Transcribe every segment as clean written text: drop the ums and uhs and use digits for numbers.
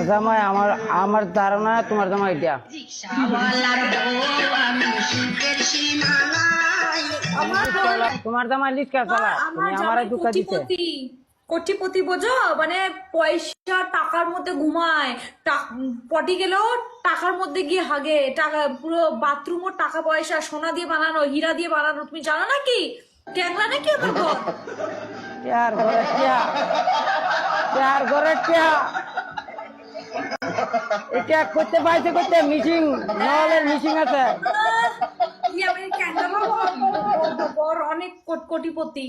জামাই আমার আমার ধারণা তোমার জামাই এটা তোমার জামাই লিখা চালা তুমি আমারে দুঃখ দিতে কোটিপতি বোঝো মানে পয়সা টাকার মধ্যে ঘুমায় পটি গেলেও টাকার মধ্যে গিয়ে হাগে টাকা পুরো বাথরুমও টাকা পয়সা সোনা দিয়ে বানানো হীরা দিয়ে বানানো তুমি জানো নাকি ট্যাংলা নাকি আমার ঘর প্যার ঘরে প্যার ঘরে এটা করতে পাইছে করতে মিটিং নলের মিটিং আছে আমি ট্যাংলা বড় অনেক কোটিপতি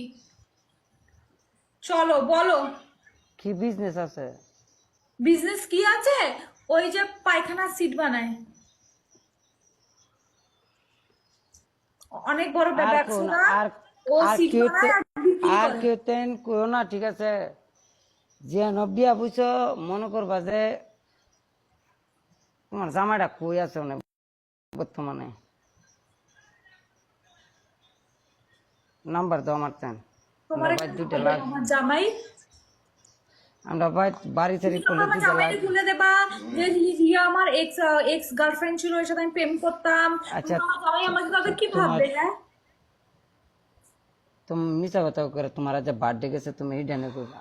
চলো বলো কি বিজনেস আছে বিজনেস কি আছে ওই যে পায়খানা সিট বানায় অনেক বড় ব্যবসা আর ও সিট বানায় আর কেউ তেন কেউ না ঠিক আছে যে নবিয়া বুঝছো মনে করবা যে তোমার জামাইটা কই আছে অনেক বর্তমানে নাম্বার দাও আমার তেন তোমার দুইটা লাখ জামাই আমরা ভাই বাড়ি থেকে খুলে দেবা যে রিয়া আমার এক্স গার্লফ্রেন্ড ছিল ওর সাথে আমি প্রেম করতাম আচ্ছা জামাই আমাকে তাদের কি ভাববে হ্যাঁ তুমি মিছা কথা করে তোমার আজ বার্থডে গেছে তুমি এই ডানে করবা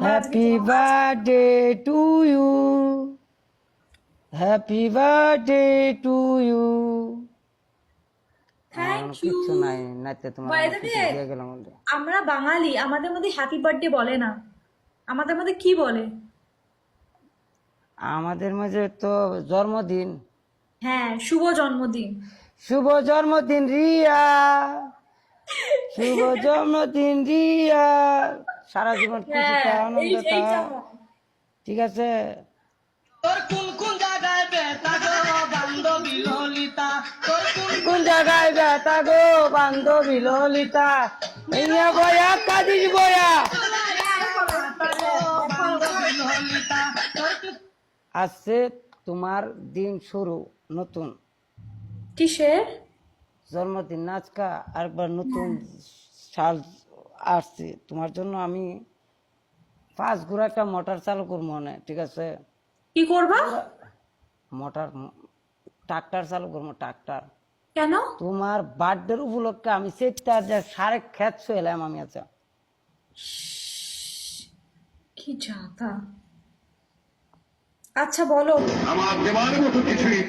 happy birthday to you happy birthday to you কিছু নাই নাইতে তোমার দিয়ে গেলাম আমরা বাঙালি আমাদের মধ্যে হ্যাপি বার্থডে বলে না আমাদের মধ্যে কি বলে আমাদের মাঝে তো জন্মদিন হ্যাঁ শুভ জন্মদিন শুভ জন্মদিন রিয়া শুভ জন্মদিন রিয়া সারা জীবন খুশিতে আনন্দটা ঠিক আছে তোর কোন জায়গায় ব্যথা গো বান্ধবী ললিতা তোর কোন জায়গায় ব্যথা গো বান্ধবী ললিতা ইয়া বয়া কাদিস বয়া আজকে তোমার দিন শুরু নতুন কিসের জন্মদিন নাচকা আরেকবার নতুন সাল আসছে তোমার জন্য আমি 5 ঘোড়া একটা মোটর চালু করবো মনে ঠিক আছে কি করবা মোটর ট্রাক্টর চালু করবো ট্রাক্টর কেন তোমার বার্থডে উপলক্ষে আমি সেটার যে সারে খেত এলাম আমি আচ্ছা কি জাতা আচ্ছা বলো আমার দেওয়ার মতো কিছুই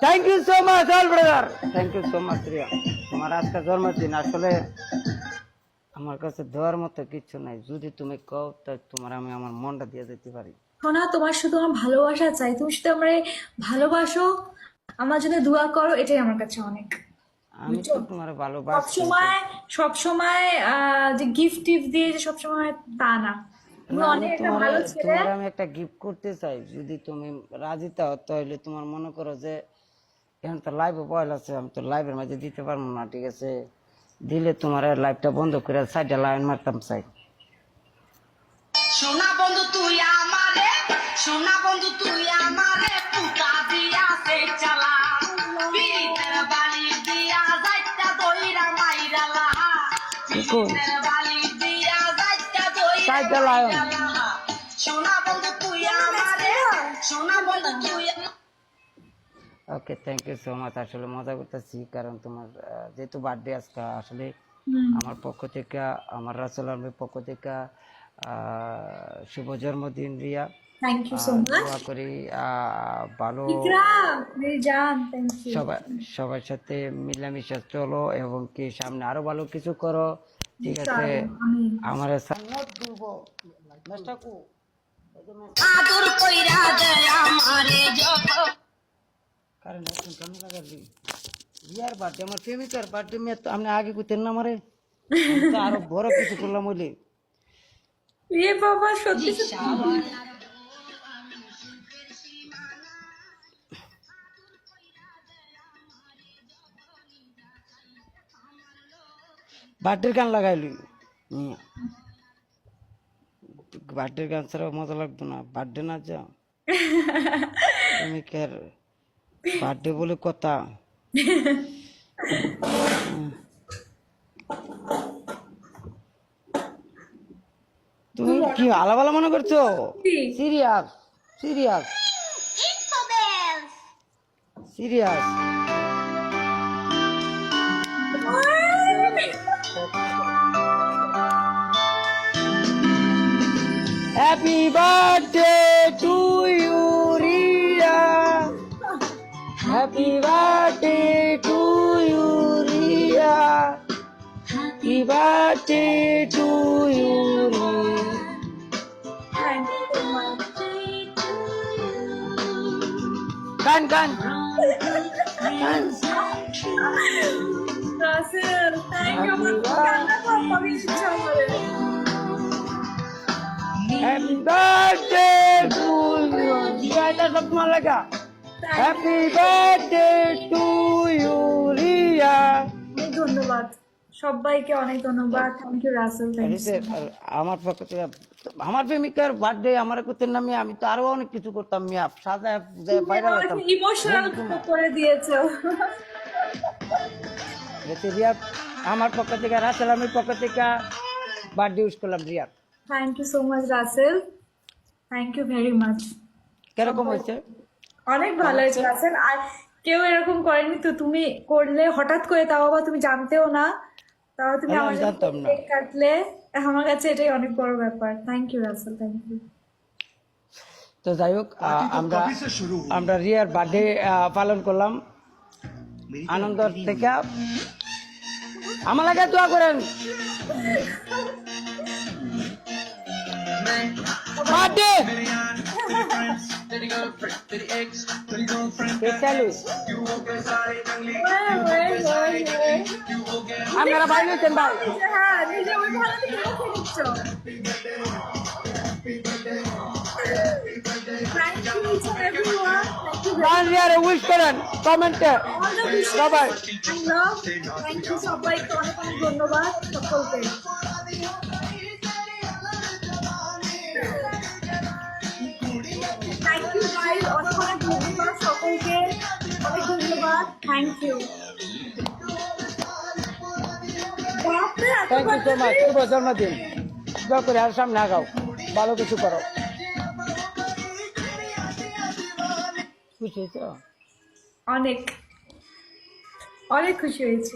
thank you so much all brother thank you so much Riya তোমার আজকে জন্মদিন আসলে আমার কাছে দেওয়ার মতো কিছু নাই যদি তুমি কও তাই তোমার আমি আমার মনটা দিয়ে যেতে পারি সোনা তোমার শুধু আমার ভালোবাসা চাই তুমি শুধু আমারে ভালোবাসো আমার জন্য দোয়া করো এটাই আমার কাছে অনেক আমি তো তোমার ভালোবাসি সবসময় যে গিফট টিফট দিয়ে যে সবসময় তা না তুমি অনেক একটা ভালো ছেলে তোমার আমি একটা গিফট করতে চাই যদি তুমি রাজি তাও তাহলে তোমার মনে করো যে এখন তো লাইভে বয়ল আছে আমি তো লাইভের মাঝে দিতে পারবো না ঠিক আছে দিলে তোমার লাইভটা বন্ধ করে সাইডে লাইন মারতাম চাই সোনা বন্ধু তুই আমারে পুতা দিয়া সে চালা পীরের বালি দিয়া যাইতা দইরা মাইরালা পীরের বালি দিয়া যাইতা দইরা সাইডে লাইন সোনা বন্ধু তুই okay thank you so much আসলে মজা করতেছি কারণ তোমার যেহেতু বার্থডে আজকে আসলে আমার পক্ষ থেকে আমার রাসেল আলমের পক্ষ থেকে শুভ জন্মদিন Riya thank you so much দোয়া করি ভালো সবার সাথে মিলামিশা চলো এবং কি সামনে আরো ভালো কিছু করো ঠিক আছে আমার আদর কইরা দেয় আমারে যখন কারণ এখন কেন লাগাবি ইয়ার বার্থডে আমার প্রেমিকার বার্থডে আমি আগে করতেন না আমারে আরো বড় কিছু করলাম বলে এ বাবা সত্যি বার্থডের গান লাগাইলি বার্থডের গান ছাড়া মজা লাগতো না বার্থডে না যা তুমি কের বার্থডে বলে কথা তুমি কি আলাবালা মনে করছো serious serious serious happy birthday to you Riya happy birthday to you Riya happy birthday to you গান গান গান রাসেল থ্যাংক ইউ আমার কান্না করতে ইচ্ছা করে happy birthday to you Riya এটা সব তোমার লেখা happy birthday to you Riya অনেক ধন্যবাদ সবাইকে অনেক ধন্যবাদ thank you Rasel thank you আমার পক্ষ থেকে আমার প্রেমিকার বার্থডে আমার করতে নামি আমি তো আরো অনেক কিছু করতাম মিয়া সাজায় বাইরে যেতাম ইমোশনাল করে দিয়েছো রিয়া আমার পক্ষ থেকে রাসেল আমির পক্ষ থেকে বার্থডে উইশ করলাম Riya thank you so much Rasel thank you very much কিরকম হয়েছে অনেক ভালো হয়েছে রাসেল আর কেউ এরকম করেনি তো তুমি করলে হঠাৎ করে তাও আবার তুমি জানতেও না তাও তুমি আমি আমার জানতাম না। কেক কাটলে আমার কাছে এটাই অনেক বড় ব্যাপার thank you Rasel thank you তো যাই হোক আমরা আমরা রিয়ার বার্থডে পালন করলাম আনন্দ থেকে আমার লাগে দোয়া করেন বার্থডে আপনারা ভাই হয়েছেন ভাই হ্যাঁ নিজে ওই ভালো থেকে নিচ্ছ thank you everyone thank you গান রিয়ারে উইশ করেন কমেন্টে অল দ্য উইশেস সবাই এন্ড লাভ থ্যাংক ইউ সবাইকে অনেক অনেক ধন্যবাদ সকলকে থ্যাংক ইউ গাইস অনেক অনেক ধন্যবাদ সকলকে অনেক ধন্যবাদ thank you thank you so much শুভ জন্মদিন দোয়া করে আর সামনে আগাও ভালো কিছু করো খুশি হয়েছ অনেক অনেক খুশি হয়েছি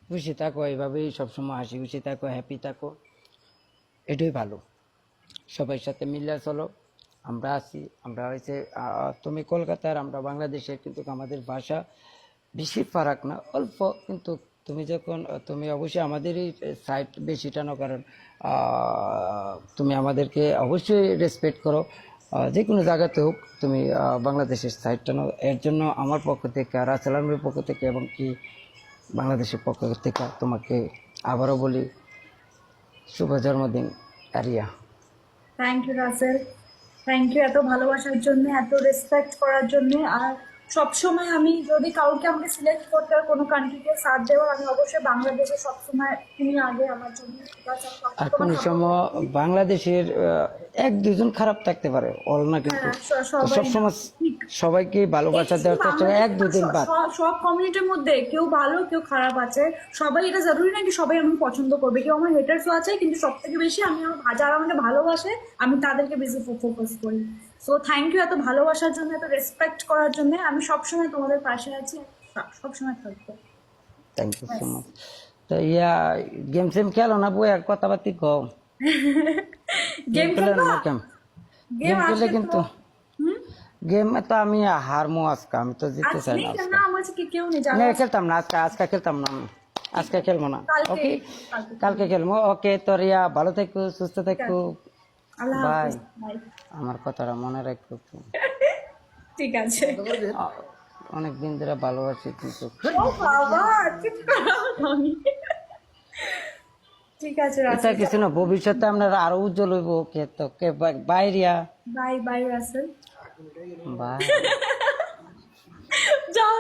খুশি থাকো এইভাবেই সবসময় হাসি খুশি থাকো হ্যাপি থাকো এটাই ভালো সবার সাথে মিলে চলো আমরা আছি আমরা হয়েছে তুমি কলকাতার আমরা বাংলাদেশের কিন্তু আমাদের ভাষা বেশি ফারাক না অল্প কিন্তু তুমি যখন তুমি অবশ্যই আমাদেরই সাইড বেশি টানো কারণ তুমি আমাদেরকে অবশ্যই রেসপেক্ট করো যে কোনো জায়গাতে হোক তুমি বাংলাদেশের সাইড টানো এর জন্য আমার পক্ষ থেকে রাসেল আলমের পক্ষ থেকে এবং কি বাংলাদেশের পক্ষ থেকে তোমাকে আবারও বলি শুভ জন্মদিন Aria thank you Rasel thank you এত ভালোবাসার জন্য এত রেসপেক্ট করার জন্য আর সবসময় আমি যদি কাউকে আমাকে সিলেক্ট করতে হয় কোনো কান্ট্রিকে সাথ দেওয়ার আমি অবশ্যই বাংলাদেশে সবসময় তুমি আগে আমার জন্য ঠিক আছে, আমি আর সবসময় কোন সময় বাংলাদেশের এক দুজন খারাপ থাকতে পারে অল না কিন্তু সবাই সবসময় সবাইকে ভালোবাসা দেওয়ার চেষ্টা করে এক দুদিন বাদ সব কমিউনিটির মধ্যে কেউ ভালো কেউ খারাপ আছে সবাই এটা জরুরি না কি সবাই আমাকে পছন্দ করবে কেউ আমার হেটার্সও আছে কিন্তু সব থেকে বেশি আমি আমার যারা আমাকে ভালোবাসে আমি তাদেরকে বেশি ফোকাস করি সো থ্যাংক ইউ এত ভালোবাসার জন্য এত রেসপেক্ট করার জন্য আমি সবসময় তোমাদের পাশে আছি সবসময় থাকবো থ্যাংক ইউ সো মাচ তো ইয়া গেম সেম খেলো না বই আর কথাবার্তি কও গেম খেলে খেলবো না কেম গেম গেম খেলে আসলে কিন্তু গেম তো আমি হারমো আজকে আমি তো জিততে চাই না না আমার কাছে কেউ নেই না খেলতাম না আজকে খেলতাম না আমি আজকে খেলবো না ওকে কালকে খেলবো ওকে তো রিয়া ভালো থেকো সুস্থ থেকো আল্লাহ বাই হাফেজ বাই আমার কথাটা মনে রাখো ঠিক আছে অনেক দিন ধরে ভালোবাসি কিন্তু ও বাবা চুপ করো তুমি। ঠিক আছে এটা রাসেল কিছু না ভবিষ্যতে আপনারা আরো উজ্জ্বল হইব কে তো কে বাইরিয়া বাই বাই রাসেল বাই যাও